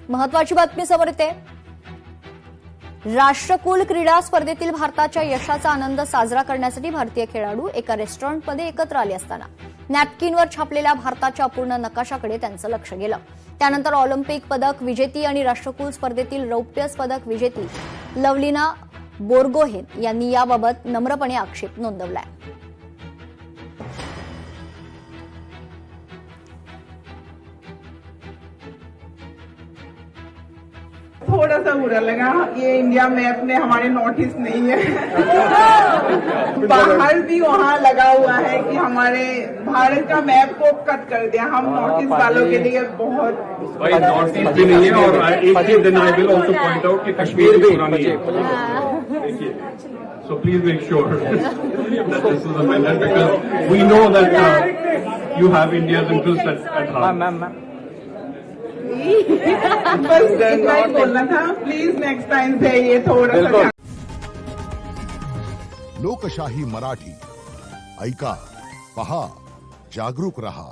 महत्वाची बातमी समोर येते। राष्ट्रकुल क्रीडा स्पर्धेतील भारताच्या यशाचा आनंद साजरा करण्यासाठी भारतीय खेळाडू एका रेस्टॉरंटमध्ये एकत्र आले असताना नॅपकिनवर छापलेल्या भारताच्या अपूर्ण नकाशाकडे त्यांचं लक्ष गेलं। त्यानंतर ऑलिम्पिक पदक विजेती आणि राष्ट्रकुल स्पर्धेतील रौप्य पदक विजेती लवलिना बोर्गोहेन यांनी याबाबत नम्रपणे आक्षेप नोंदवलाय। थोड़ा सा बुरा लगा, ये इंडिया मैप में हमारे नॉर्थ ईस्ट नहीं है। बाहर भी वहाँ लगा हुआ है कि हमारे भारत का मैप को कट कर दिया। हम नॉर्थ ईस्ट वालों के लिए बहुत नॉर्थ ईस्ट भी नहीं है। और एक चीज then I will also point out कि कश्मीर भी पुरानी है। So please make sure that this is amended because we know that you have India's interest at heart. बस इतना ही बोलना था। प्लीज नेक्स्ट टाइम से ये थोड़ा सा लोकशाही मराठी ऐका, पहा, जागरूक रहा।